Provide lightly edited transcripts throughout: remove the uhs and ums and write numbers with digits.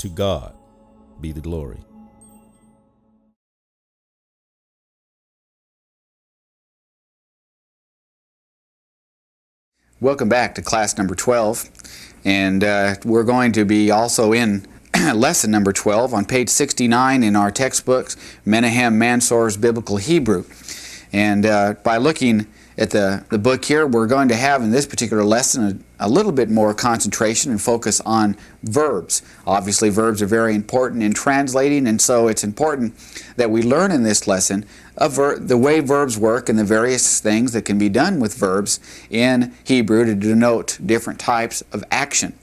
To God be the glory. Welcome back to class number 12, and we're going to be also in lesson number 12 on page 69 in our textbooks, Menahem Mansour's Biblical Hebrew. And by looking at the book here, we're going to have in this particular lesson a little bit more concentration and focus on verbs. Obviously, verbs are very important in translating, and so it's important that we learn in this lesson the way verbs work and the various things that can be done with verbs in Hebrew to denote different types of action.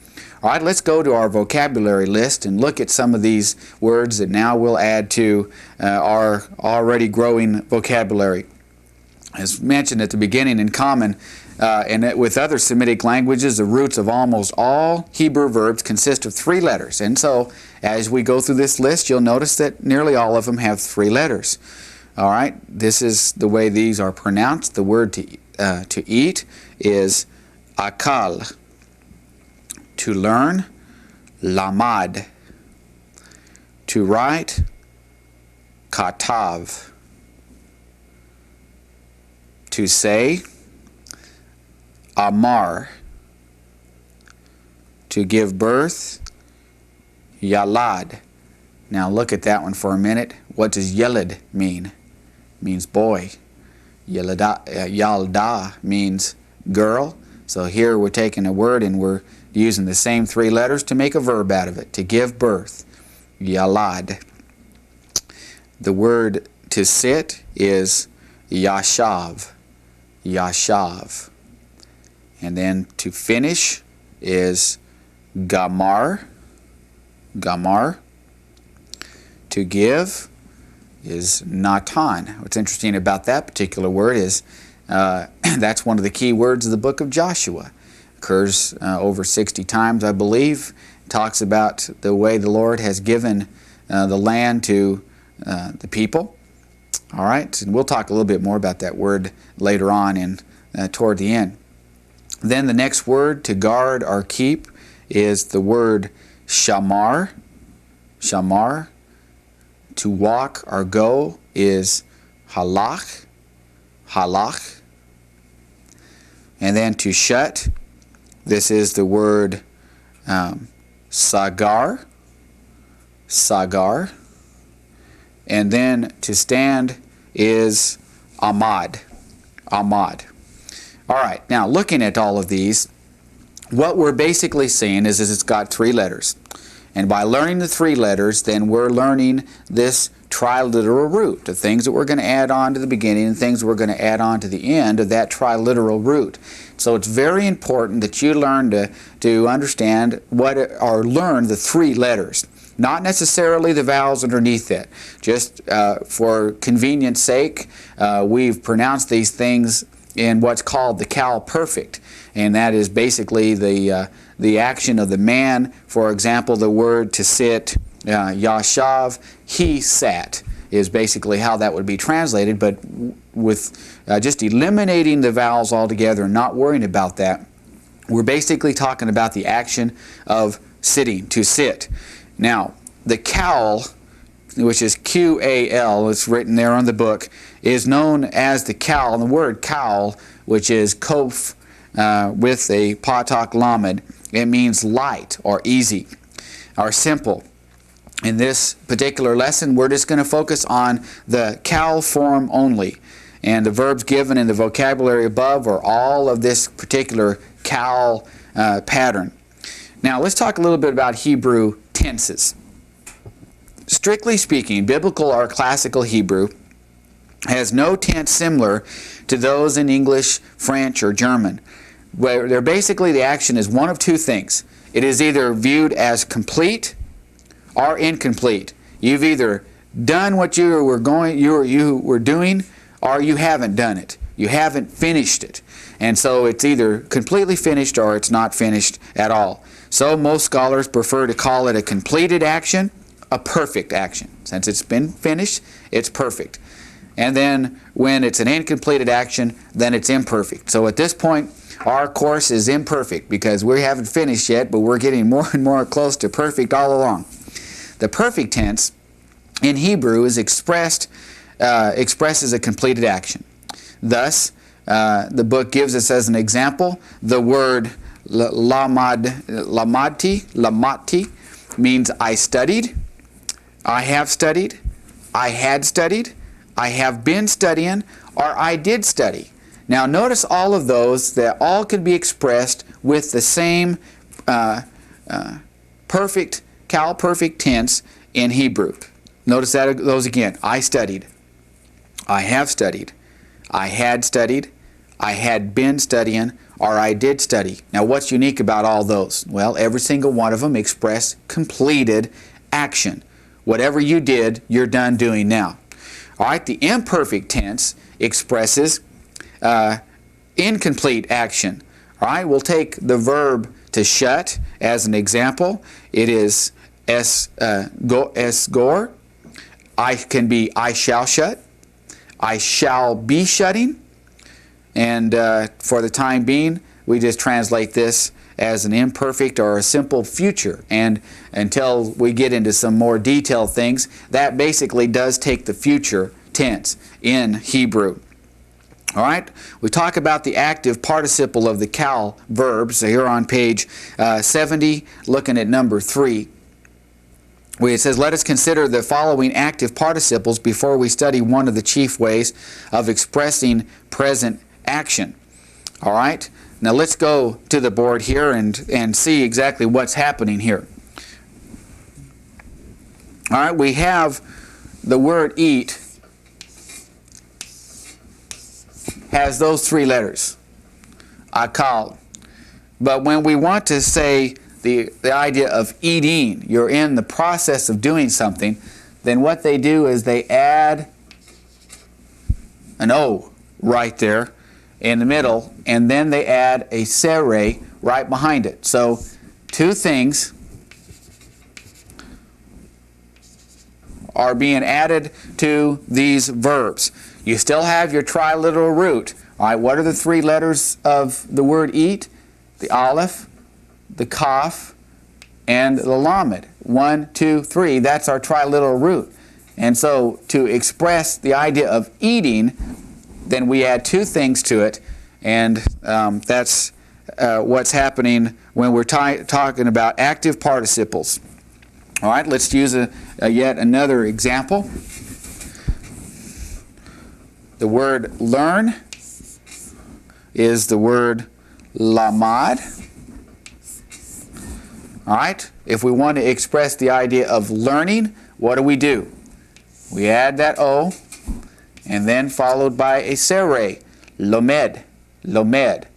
All right, let's go to our vocabulary list and look at some of these words that now we'll add to our already growing vocabulary. As mentioned at the beginning, in common and with other Semitic languages, the roots of almost all Hebrew verbs consist of 3 letters. And so, as we go through this list, you'll notice that nearly all of them have 3 letters. All right, this is the way these are pronounced. The word to eat is akal. To learn, lamad. To write, katav. To say, amar. To give birth, yalad. Now look at that one for a minute. What does yelad mean? It means boy. Yalda means girl. So here we're taking a word and we're using the same 3 letters to make a verb out of it. To give birth, yalad. The word to sit is yashav. Yashav. And then to finish is gamar. Gamar. To give is natan. What's interesting about that particular word is that's one of the key words of the book of Joshua. Occurs over 60 times, I believe. It talks about the way the Lord has given the land to the people. All right, and we'll talk a little bit more about that word later on and toward the end. Then the next word, to guard or keep, is the word shamar. Shamar. To walk or go is halach. Halach. And then to shut, this is the word sagar. Sagar. And then to stand is amad. Amad. All right, now looking at all of these, what we're basically seeing is it's got 3 letters. And by learning the 3 letters, then we're learning this triliteral root, the things that we're going to add on to the beginning and things we're going to add on to the end of that triliteral root. So it's very important that you learn to understand or learn the 3 letters. Not necessarily the vowels underneath it. Just for convenience sake, we've pronounced these things in what's called the Cal perfect. And that is basically the action of the man. For example, the word to sit, yashav, he sat, is basically how that would be translated. But with just eliminating the vowels altogether and not worrying about that, we're basically talking about the action of sitting, to sit. Now, the cowl, which is Q-A-L, it's written there on the book, is known as the cowl. And the word cowl, which is kof with a patak lamed, it means light or easy or simple. In this particular lesson, we're just going to focus on the cowl form only. And the verbs given in the vocabulary above are all of this particular cowl pattern. Now, let's talk a little bit about Hebrew tenses. Strictly speaking, biblical or classical Hebrew has no tense similar to those in English, French, or German, where they're basically the action is one of 2 things. It is either viewed as complete or incomplete. You've either done what you were doing, or you haven't done it. You haven't finished it. And so it's either completely finished or it's not finished at all. So most scholars prefer to call it a completed action, a perfect action. Since it's been finished, it's perfect. And then when it's an incompleted action, then it's imperfect. So at this point, our course is imperfect because we haven't finished yet, but we're getting more and more close to perfect all along. The perfect tense in Hebrew is expresses a completed action. Thus, the book gives us as an example the word lamati means I studied, I have studied, I had studied, I have been studying, or I did study. Now notice all of those that all can be expressed with the same perfect tense in Hebrew. Notice those again. I studied, I have studied, I had studied, I had been studying, or I did study. Now what's unique about all those? Well, every single one of them express completed action. Whatever you did, you're done doing now. All right, the imperfect tense expresses incomplete action. All right, we'll take the verb to shut as an example. It is esgor. I can be I shall shut. I shall be shutting. And for the time being, we just translate this as an imperfect or a simple future. And until we get into some more detailed things, that basically does take the future tense in Hebrew. All right, we talk about the active participle of the kal verb. So here on page 70, looking at number 3, where it says, let us consider the following active participles before we study one of the chief ways of expressing present action. All right, now let's go to the board here and see exactly what's happening here. All right, we have the word eat has those 3 letters, akal. But when we want to say the idea of eating, you're in the process of doing something, then what they do is they add an O right there in the middle, and then they add a sere right behind it. So 2 things are being added to these verbs. You still have your triliteral root. All right, what are the 3 letters of the word eat? The aleph, the kaf, and the lamed. 1, 2, 3, that's our triliteral root. And so to express the idea of eating, then we add 2 things to it, and that's what's happening when we're talking about active participles. All right, let's use yet another example. The word learn is the word lamad. All right, if we want to express the idea of learning, what do? We add that O, and then followed by a sere, lomed. Lomed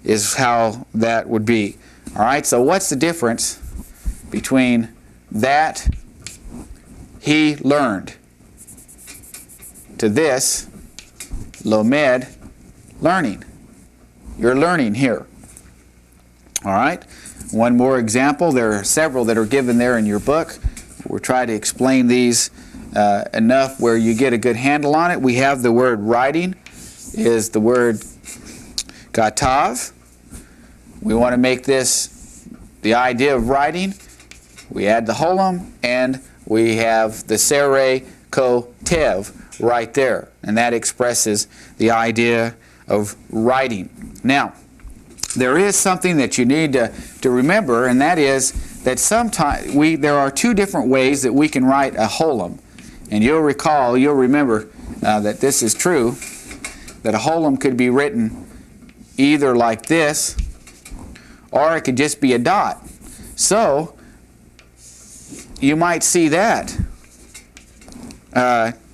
is how that would be. All right, so what's the difference between that, he learned, to this, lomed, learning? You're learning here. All right, one more example. There are several that are given there in your book. We'll try to explain these enough where you get a good handle on it. We have the word writing is the word katav. We want to make this the idea of writing. We add the holum, and we have the sere kotev right there, and that expresses the idea of writing. Now, there is something that you need to remember, and that is that sometimes there are 2 different ways that we can write a holum. And you'll remember that this is true, that a holum could be written either like this, or it could just be a dot. So you might see that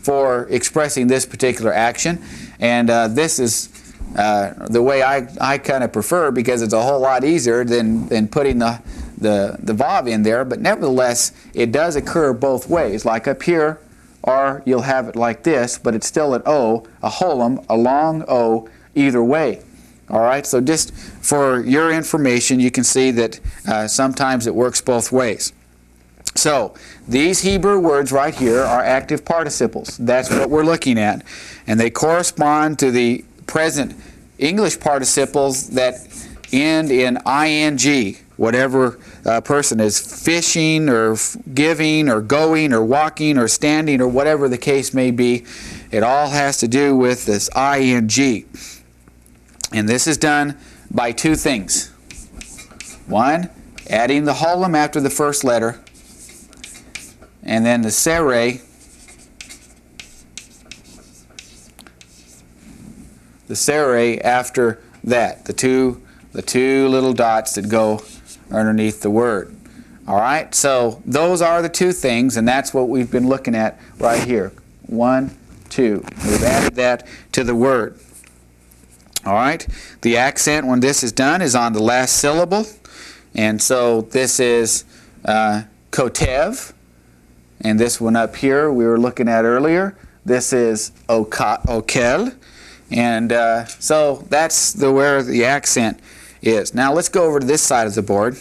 for expressing this particular action, and this is the way I kind of prefer, because it's a whole lot easier than putting the vav in there. But nevertheless, it does occur both ways, like up here, or you'll have it like this, but it's still an O, a holum, a long O, either way. All right, so just for your information, you can see that sometimes it works both ways. So these Hebrew words right here are active participles. That's what we're looking at. And they correspond to the present English participles that end in ing. whatever person is fishing or giving or going or walking or standing or whatever the case may be. It all has to do with this ing. And this is done by two things. One, adding the holum after the first letter, and then the sere, after that, the two little dots that go underneath the word. All right, so those are the two things, and that's what we've been looking at right here. 1, 2. We've added that to the word. All right, the accent when this is done is on the last syllable, and so this is kotev, and this one up here we were looking at earlier, this is okel, and so that's where the accent is. Now let's go over to this side of the board,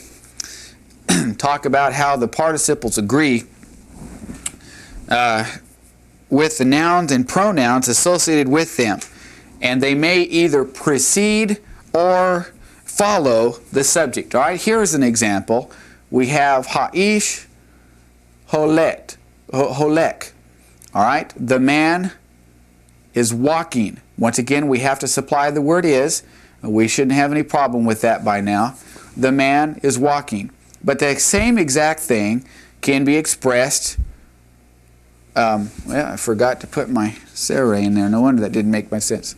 talk about how the participles agree with the nouns and pronouns associated with them. And they may either precede or follow the subject. All right, here's an example. We have ha'ish, holek. All right, the man is walking. Once again, we have to supply the word is. We shouldn't have any problem with that by now. The man is walking. But the same exact thing can be expressed. Well, I forgot to put my sere in there. No wonder that didn't make much sense.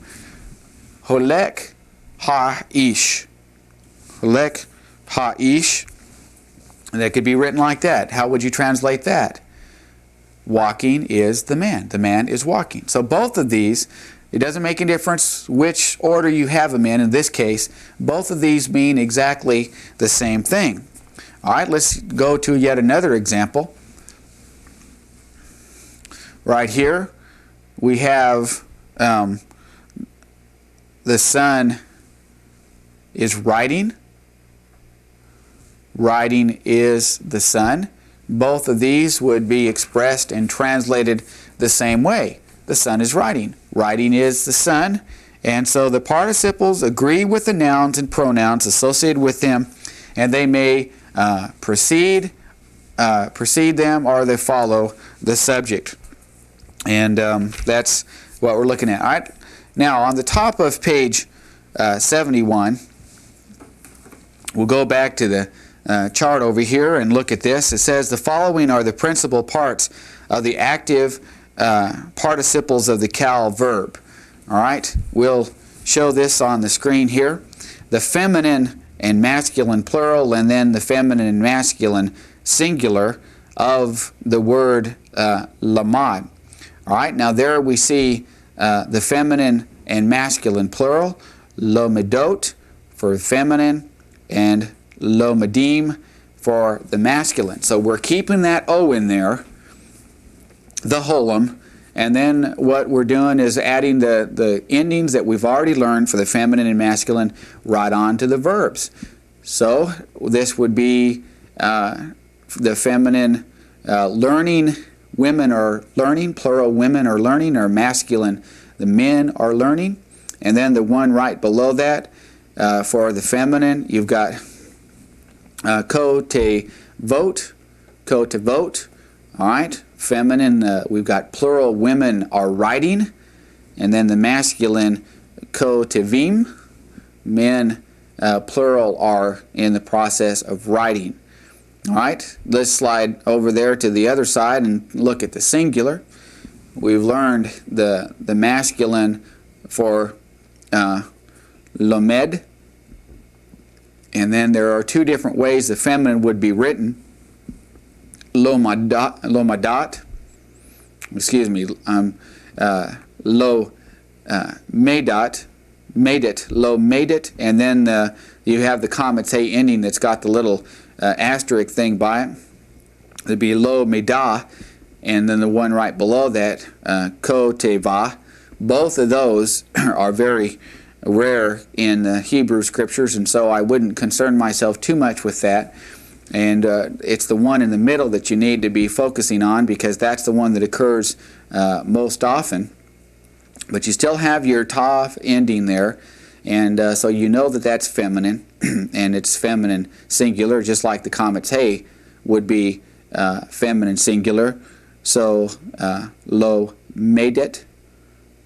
Holek ha'ish. Holek ha'ish. And that could be written like that. How would you translate that? Walking is the man. The man is walking. So both of these, it doesn't make any difference which order you have them in this case. Both of these mean exactly the same thing. All right, let's go to yet another example. Right here, we have the son is riding. Riding is the son. Both of these would be expressed and translated the same way. The son is riding. Riding is the son. And so the participles agree with the nouns and pronouns associated with them, and they may precede them or they follow the subject. And that's what we're looking at. All right. Now, on the top of page 71, we'll go back to the chart over here and look at this. It says the following are the principal parts of the active participles of the cal verb. All right. We'll show this on the screen here. The feminine and masculine plural, and then the feminine and masculine singular of the word lamad. All right, now there we see the feminine and masculine plural, lomedot for feminine and lomedim for the masculine. So we're keeping that O in there, the holum, and then what we're doing is adding the endings that we've already learned for the feminine and masculine right on to the verbs. So this would be the feminine learning. Women are learning, plural women are learning, or masculine, the men are learning. And then the one right below that, for the feminine, you've got ko te vote, all right. Feminine, we've got plural women are writing. And then the masculine, ko te vim, men, plural, are in the process of writing. All right, let's slide over there to the other side and look at the singular. We've learned the masculine for lomed, and then there are two different ways the feminine would be written. Lomadat, excuse me, lo made it, and then you have the comatate ending that's got the little asterisk thing by it. It'd be lo medah, and then the one right below that, ko teva. Both of those are very rare in the Hebrew scriptures, and so I wouldn't concern myself too much with that. And it's the one in the middle that you need to be focusing on, because that's the one that occurs most often. But you still have your tav ending there, And so you know that that's feminine, and it's feminine singular, just like the comets hey would be feminine singular. So lo medet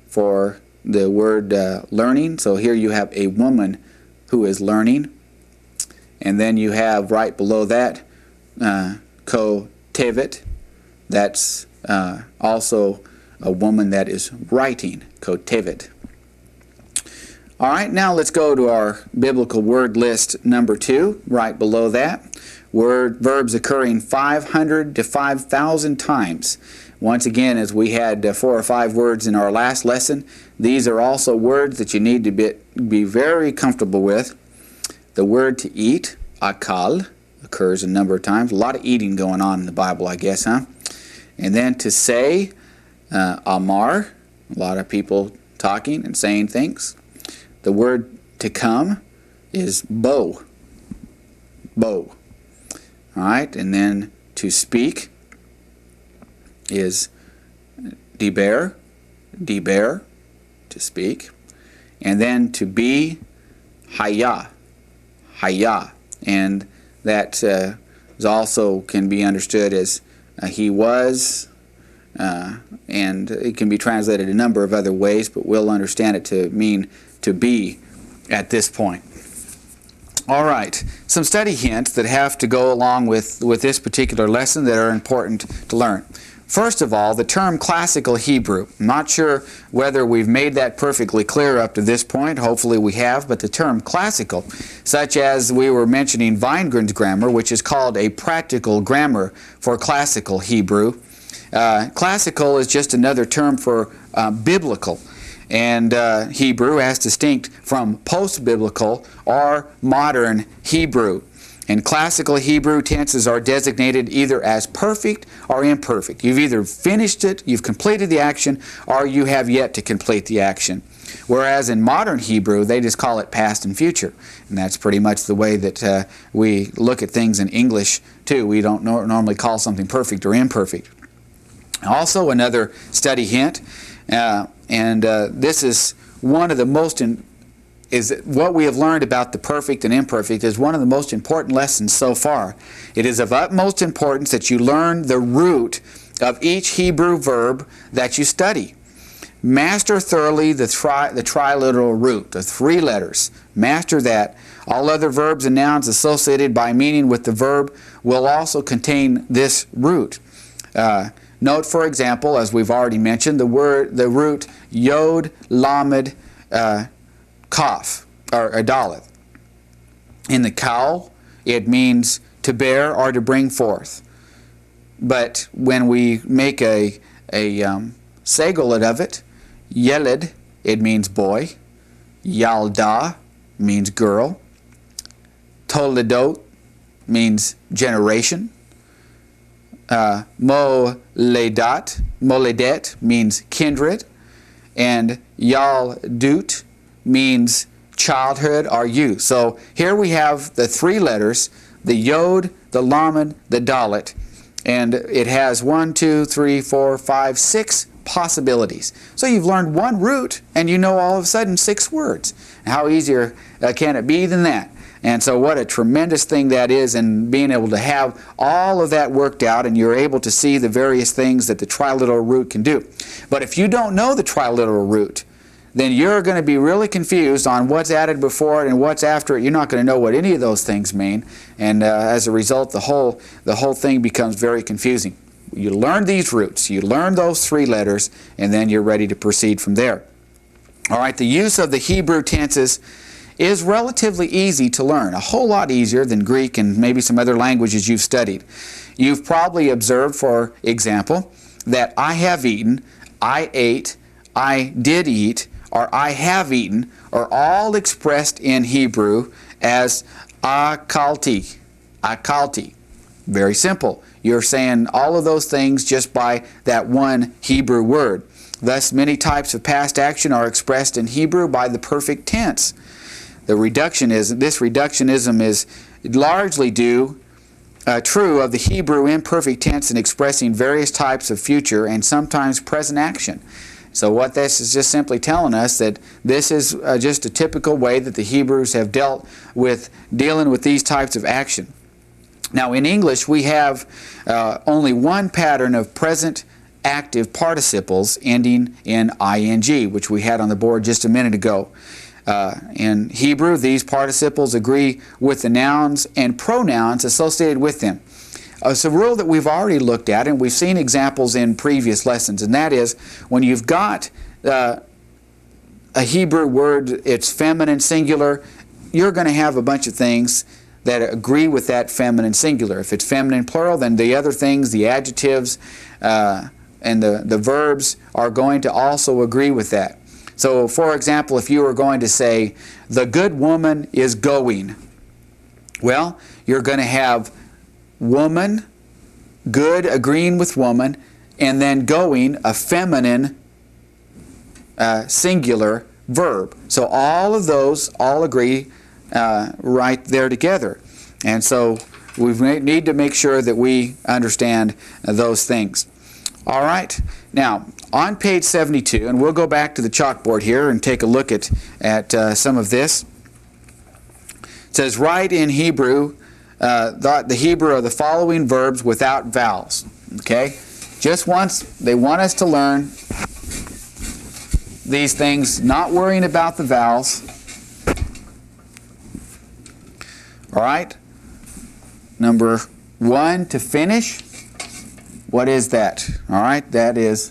for the word learning. So here you have a woman who is learning. And then you have right below that ko tevet. That's also a woman that is writing, ko tevet. All right, now let's go to our biblical word list number 2, right below that. Verbs occurring 500 to 5,000 times. Once again, as we had 4 or 5 words in our last lesson, these are also words that you need to be very comfortable with. The word to eat, akal, occurs a number of times. A lot of eating going on in the Bible, I guess, huh? And then to say, amar, a lot of people talking and saying things. The word to come is bo. Bo. All right, and then to speak is diber. Diber, to speak. And then to be, haya. Haya. And that is also can be understood as he was, and it can be translated a number of other ways, but we'll understand it to mean to be at this point. All right, some study hints that have to go along with this particular lesson that are important to learn. First of all, the term classical Hebrew. I'm not sure whether we've made that perfectly clear up to this point. Hopefully we have, but the term classical, such as we were mentioning Weingren's grammar, which is called a practical grammar for classical Hebrew. Classical is just another term for biblical. And Hebrew as distinct from post-biblical or modern Hebrew. And classical Hebrew tenses are designated either as perfect or imperfect. You've either finished it, you've completed the action, or you have yet to complete the action. Whereas in modern Hebrew, they just call it past and future. And that's pretty much the way that we look at things in English too. We don't normally call something perfect or imperfect. Also, another study hint, this is one of the most is what we have learned about the perfect and imperfect is one of the most important lessons so far. It is of utmost importance that you learn the root of each Hebrew verb that you study. Master thoroughly the triliteral root, the 3 letters. Master that. All other verbs and nouns associated by meaning with the verb will also contain this root. Note, for example, as we've already mentioned, the root yod, lamed, kaf, or daleth. In the cowl, it means to bear or to bring forth. But when we make a segolet of it, yeled, it means boy. Yalda means girl. Toledot means generation. Moledet means kindred, and Yaldut means childhood or youth. So here we have the 3 letters, the Yod, the Lamed, the Dalet, and it has 1, 2, 3, 4, 5, 6 possibilities. So you've learned 1 root, and you know all of a sudden 6 words. How easier can it be than that? And so what a tremendous thing that is, in being able to have all of that worked out, and you're able to see the various things that the triliteral root can do. But if you don't know the triliteral root, then you're going to be really confused on what's added before it and what's after it. You're not going to know what any of those things mean, and as a result, the whole thing becomes very confusing. You learn these roots, you learn those 3 letters, and then you're ready to proceed from there. All right, the use of the Hebrew tenses is relatively easy to learn, a whole lot easier than Greek and maybe some other languages you've studied. You've probably observed, for example, that I have eaten, I ate, I did eat, or I have eaten are all expressed in Hebrew as akalti. Akalti. Very simple. You're saying all of those things just by that one Hebrew word. Thus, many types of past action are expressed in Hebrew by the perfect tense. This reductionism is largely true of the Hebrew imperfect tense in expressing various types of future and sometimes present action. So what this is just simply telling us that this is just a typical way that the Hebrews have dealt with dealing with these types of action. Now in English we have only one pattern of present active participles ending in ing, which we had on the board just a minute ago. In Hebrew, these participles agree with the nouns and pronouns associated with them. It's a rule that we've already looked at, and we've seen examples in previous lessons, and that is when you've got a Hebrew word, it's feminine singular, you're going to have a bunch of things that agree with that feminine singular. If it's feminine plural, then the other things, the adjectives and the verbs, are going to also agree with that. So, for example, if you were going to say, the good woman is going, well, you're going to have woman, good agreeing with woman, and then going, a feminine singular verb. So all of those all agree right there together. And so we need to make sure that we understand those things. All right. Now, on page 72, and we'll go back to the chalkboard here and take a look at some of this. It says, write in Hebrew, the Hebrew of the following verbs without vowels. Okay? Just once, they want us to learn these things, not worrying about the vowels. All right? Number 1, to finish. What is that? All right, that is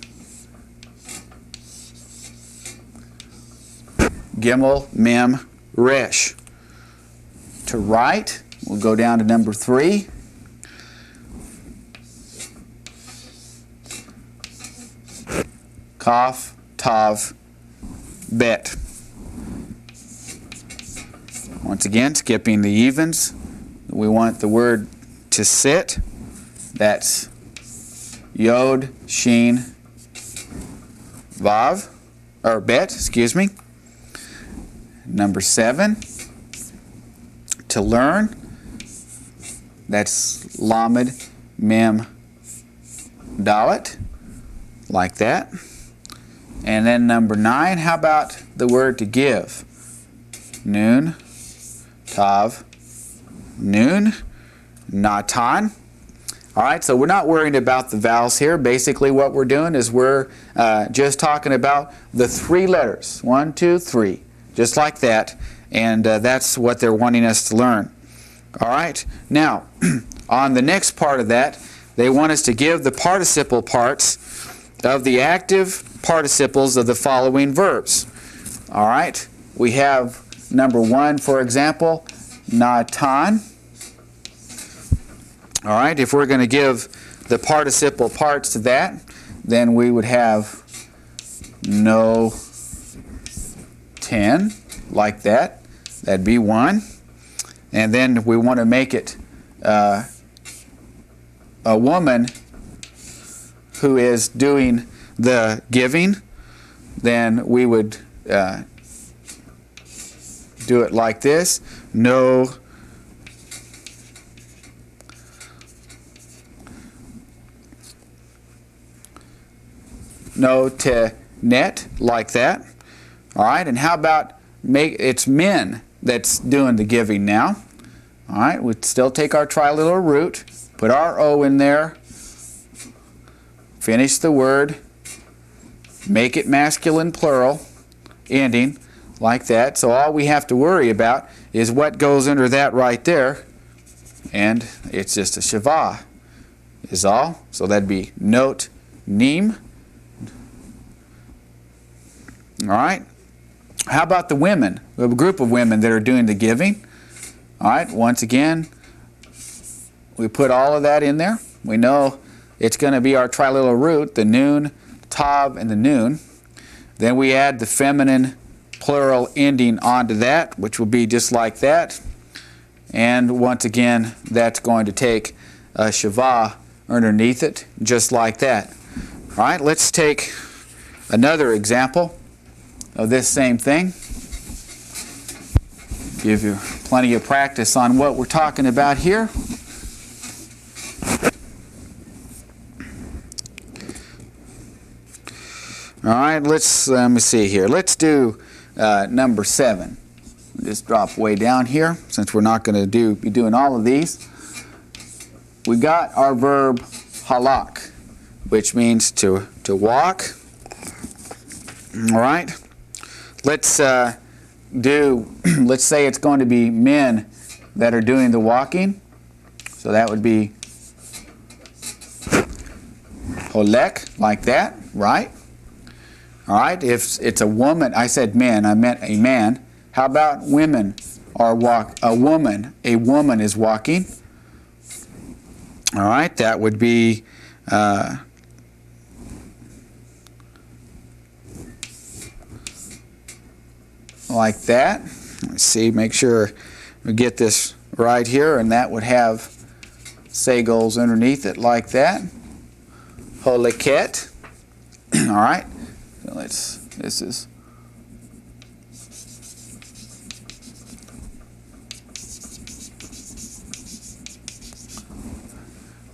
Gimel, Mem, Resh. To write, we'll go down to number 3. Kaf, Tav, Bet. Once again, skipping the evens, we want the word to sit. That's Yod, Shin, Vav, or Bet, excuse me. Number 7, to learn. That's Lamed, Mem, Dalet, like that. And then number 9, how about the word to give? Nun, Tav, Nun, Natan. All right, so we're not worried about the vowels here. Basically what we're doing is we're just talking about the 3 letters. 1, 2, 3. Just like that. And that's what they're wanting us to learn. All right, now on the next part of that, they want us to give the participle parts of the active participles of the following verbs. All right, we have number 1, for example, Natan. All right, if we're going to give the participle parts to that, then we would have no 10, like that. That'd be 1. And then we want to make it a woman who is doing the giving, then we would do it like this. No te net, like that. All right, and how about it's men that's doing the giving now. All right, we still take our triliteral root, put our O in there, finish the word, make it masculine plural, ending, like that. So all we have to worry about is what goes under that right there, and it's just a Shavah is all. So that'd be Not Neem. All right. How about the women? We have a group of women that are doing the giving. All right. Once again, we put all of that in there. We know it's going to be our triliteral root, the Nun, Tav, and the Nun. Then we add the feminine plural ending onto that, which will be just like that. And once again, that's going to take a Shavah underneath it, just like that. All right. Let's take another example of this same thing. Give you plenty of practice on what we're talking about here. All right, let me see here. Let's do number 7. Just drop way down here since we're not going to be doing all of these. We got our verb halak, which means to walk. All right. Let's say it's going to be men that are doing the walking. So that would be holek, like that, right? All right. If it's a woman, I said men, I meant a man. How about women are a woman is walking. All right, that would be like that. Let's see, make sure we get this right here, and that would have segals underneath it like that. Holeket. All right, so this is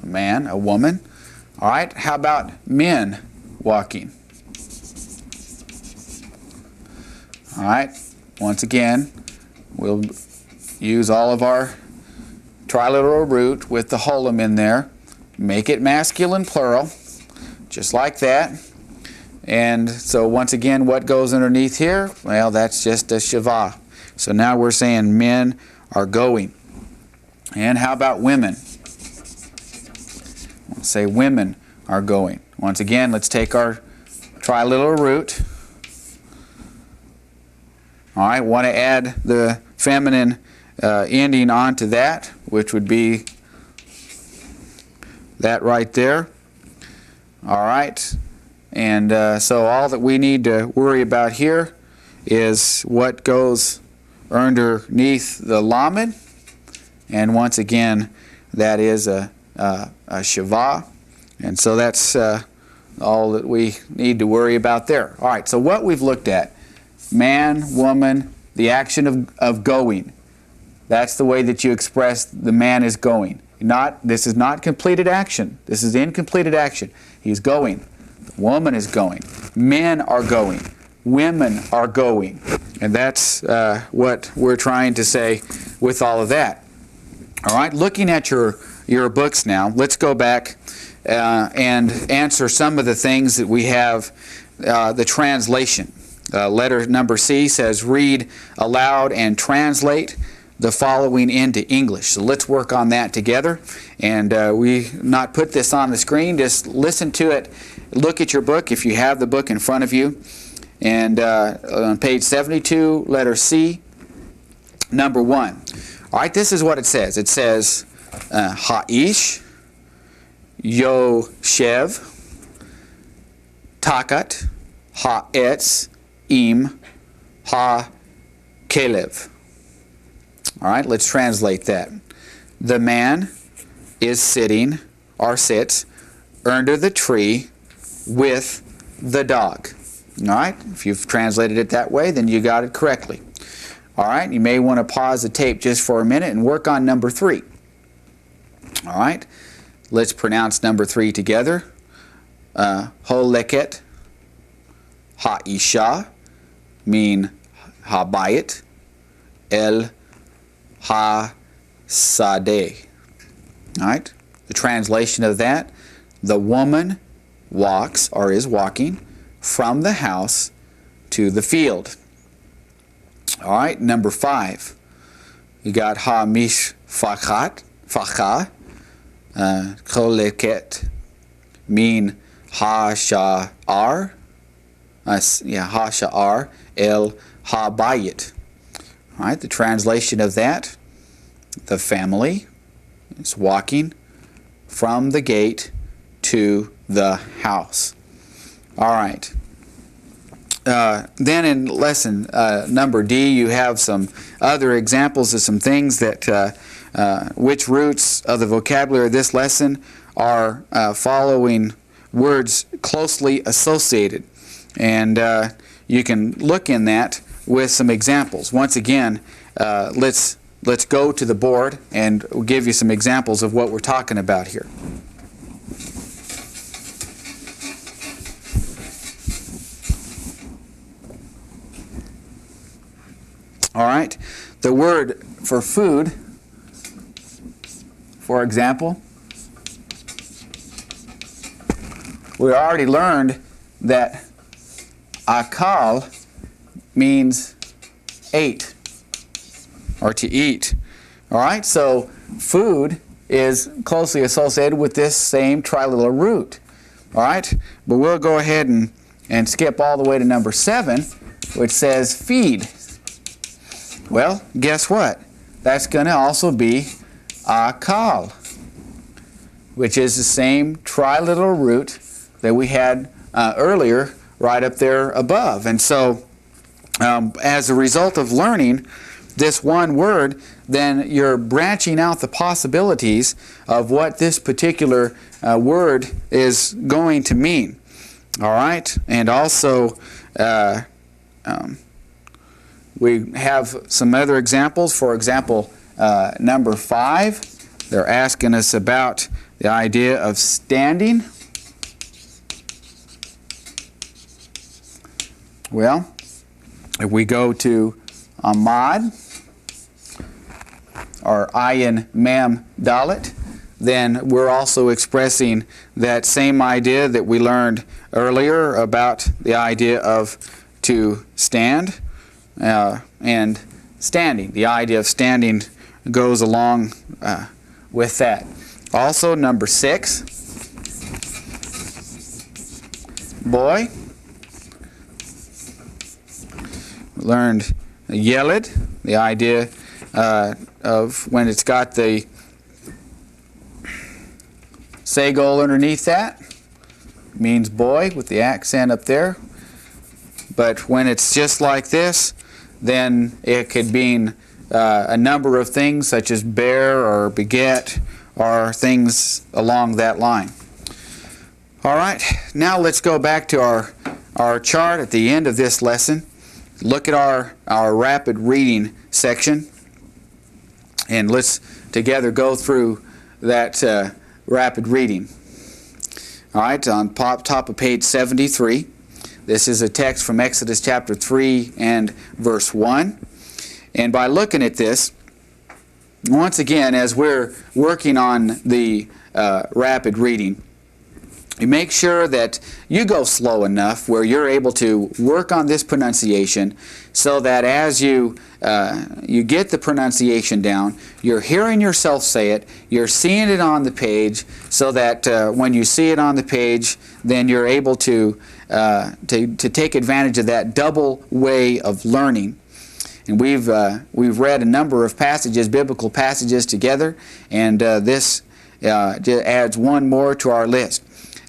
a man, a woman. All right, how about men walking? All right, once again, we'll use all of our triliteral root with the holum in there. Make it masculine plural, just like that. And so once again, what goes underneath here? Well, that's just a shava. So now we're saying men are going. And how about women? Let's say women are going. Once again, let's take our triliteral root. All right, want to add the feminine ending onto that, which would be that right there. All right, and so all that we need to worry about here is what goes underneath the lamed, and once again, that is a shava, and so that's all that we need to worry about there. All right, so what we've looked at: man, woman, the action of going. That's the way that you express the man is going. This is not completed action. This is incompleted action. He's going. The woman is going. Men are going. Women are going. And that's what we're trying to say with all of that. All right, looking at your books now, let's go back and answer some of the things that we have, the translation. Letter number C says, read aloud and translate the following into English. So let's work on that together. And we not put this on the screen, just listen to it. Look at your book if you have the book in front of you. And on page 72, letter C, number 1. All right, this is what it says. It says, Ha'ish, Yoshev, Takat, Ha'etz, Im, Ha-Kelev. All right, let's translate that. The man is sitting, or sits, under the tree with the dog. All right, if you've translated it that way, then you got it correctly. All right, you may want to pause the tape just for a minute and work on number 3. All right, let's pronounce number 3 together. Holeket, Ha'isha, mean Habayit, El Ha-Sadeh. All right, the translation of that: the woman walks, or is walking, from the house to the field. All right, number 5. You got Ha-Mish Facha, Koleket, mean Ha-Sha'ar, Ha-Sha'ar, El Ha-Bayit. All right, the translation of that: the family is walking from the gate to the house. All right. Then in lesson number D, you have some other examples of some things that which roots of the vocabulary of this lesson are following words closely associated. And you can look in that with some examples. Once again, let's go to the board and we'll give you some examples of what we're talking about here. the word for food, for example, we already learned that akal means ate or to eat. All right, so food is closely associated with this same triliteral root. All right, but we'll go ahead and skip all the way to number 7, which says feed. Well, guess what? That's going to also be akal, which is the same triliteral root that we had earlier right up there above. And so as a result of learning this one word, then you're branching out the possibilities of what this particular word is going to mean. All right? And also we have some other examples. For example, number 5, they're asking us about the idea of standing. Well, if we go to Ahmad or Ayin Mem Dalit, then we're also expressing that same idea that we learned earlier about the idea of to stand and standing. The idea of standing goes along with that. Also, number 6, boy. We learned yelid, the idea of when it's got the sagol underneath that, means boy with the accent up there. But when it's just like this, then it could mean a number of things such as bear or beget or things along that line. All right, now let's go back to our chart at the end of this lesson. Look at our rapid reading section, and let's together go through that rapid reading. All right, on top of page 73, this is a text from Exodus chapter 3 and verse 1. And by looking at this, once again, as we're working on the rapid reading, you make sure that you go slow enough where you're able to work on this pronunciation so that as you get the pronunciation down, you're hearing yourself say it, you're seeing it on the page, so that when you see it on the page, then you're able to take advantage of that double way of learning. And we've read a number of passages, biblical passages together, and this adds one more to our list.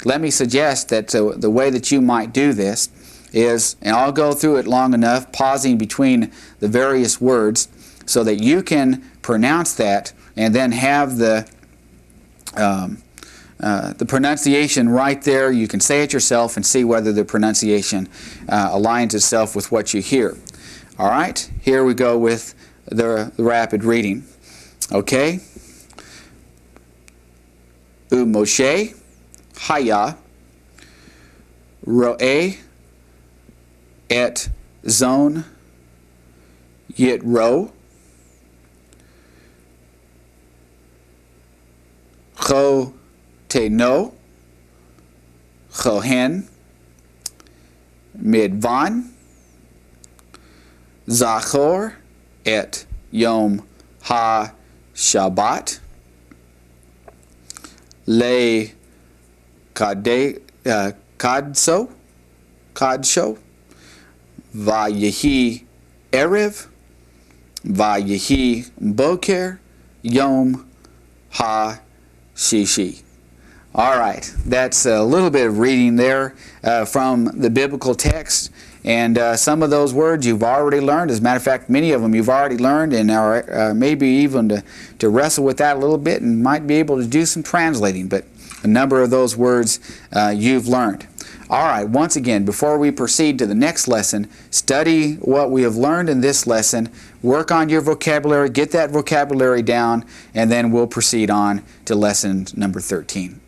Let me suggest that the way that you might do this is, and I'll go through it long enough, pausing between the various words, so that you can pronounce that and then have the pronunciation right there. You can say it yourself and see whether the pronunciation aligns itself with what you hear. All right, here we go with the rapid reading. Okay? Moshe Haya Ro'eh et Zon Yitro Cho Teno Chohen Midvan Zachor et Yom Ha-Shabbat Le Kadsho Vayehi Erev Vayehi Boker Yom Ha-Shishi. All right, that's a little bit of reading there from the biblical text. And some of those words you've already learned. As a matter of fact, many of them you've already learned, and are maybe even to wrestle with that a little bit and might be able to do some translating. But a number of those words you've learned. All right, once again, before we proceed to the next lesson, study what we have learned in this lesson, work on your vocabulary, get that vocabulary down, and then we'll proceed on to lesson number 13.